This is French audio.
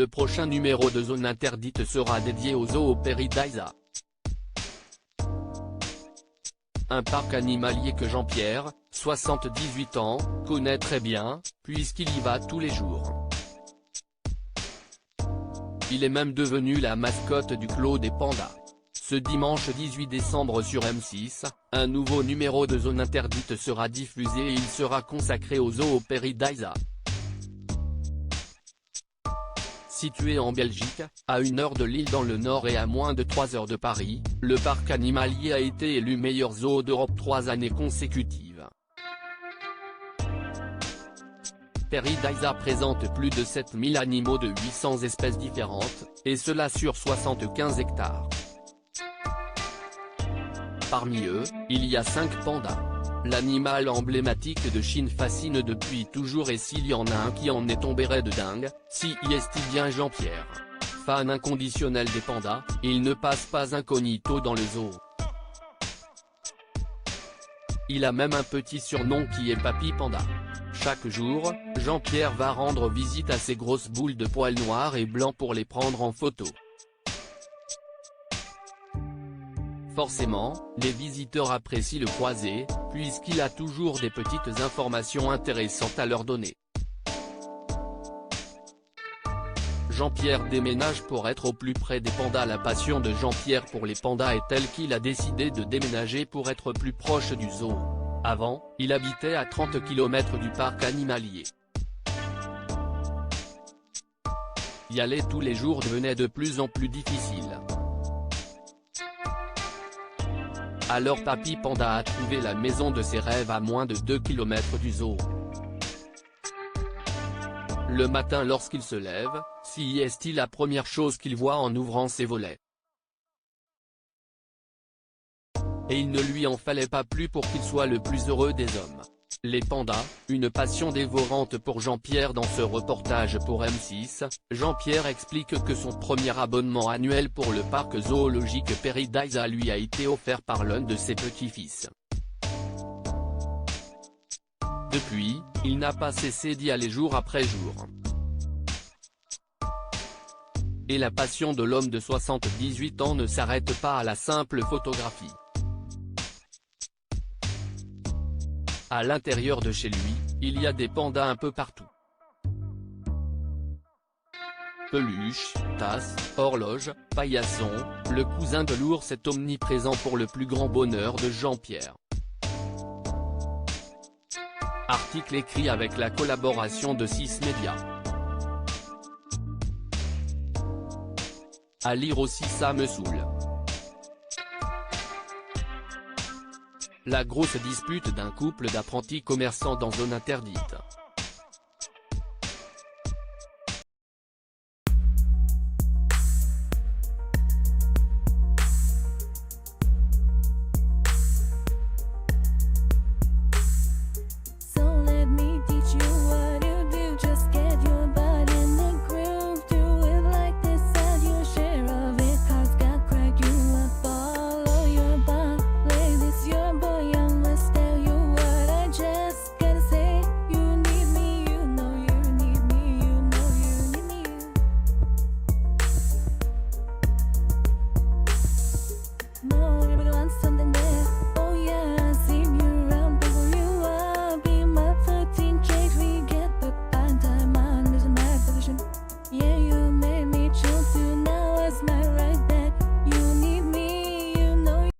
Le prochain numéro de Zone Interdite sera dédié au zoo Paradisa. Un parc animalier que Jean-Pierre, 78 ans, connaît très bien, puisqu'il y va tous les jours. Il est même devenu la mascotte du Clos des Pandas. Ce dimanche 18 décembre sur M6, un nouveau numéro de Zone Interdite sera diffusé et il sera consacré au zoo Paradisa. Situé en Belgique, à 1 heure de Lille dans le nord et à moins de 3 heures de Paris, le parc animalier a été élu meilleur zoo d'Europe 3 années consécutives. Paradisa présente plus de 7000 animaux de 800 espèces différentes, et cela sur 75 hectares. Parmi eux, il y a 5 pandas. L'animal emblématique de Chine fascine depuis toujours et s'il y en a un qui en est tombé raide de dingue, si est-il bien Jean-Pierre. Fan inconditionnel des pandas, il ne passe pas incognito dans le zoo. Il a même un petit surnom qui est Papy Panda. Chaque jour, Jean-Pierre va rendre visite à ces grosses boules de poils noirs et blancs pour les prendre en photo. Forcément, les visiteurs apprécient le croiser, puisqu'il a toujours des petites informations intéressantes à leur donner. Jean-Pierre déménage pour être au plus près des pandas. La passion de Jean-Pierre pour les pandas est telle qu'il a décidé de déménager pour être plus proche du zoo. Avant, il habitait à 30 km du parc animalier. Y aller tous les jours devenait de plus en plus difficile. Alors Papy Panda a trouvé la maison de ses rêves à moins de 2 km du zoo. Le matin lorsqu'il se lève, si est-il la première chose qu'il voit en ouvrant ses volets. Et il ne lui en fallait pas plus pour qu'il soit le plus heureux des hommes. Les pandas, une passion dévorante pour Jean-Pierre. Dans ce reportage pour M6, Jean-Pierre explique que son premier abonnement annuel pour le parc zoologique Paradisa lui a été offert par l'un de ses petits-fils. Depuis, il n'a pas cessé d'y aller jour après jour. Et la passion de l'homme de 78 ans ne s'arrête pas à la simple photographie. À l'intérieur de chez lui, il y a des pandas un peu partout. Peluches, tasses, horloges, paillassons, le cousin de l'ours est omniprésent pour le plus grand bonheur de Jean-Pierre. Article écrit avec la collaboration de 6 médias. À lire aussi, ça me saoule. La grosse dispute d'un couple d'apprentis commerçants dans Zone Interdite.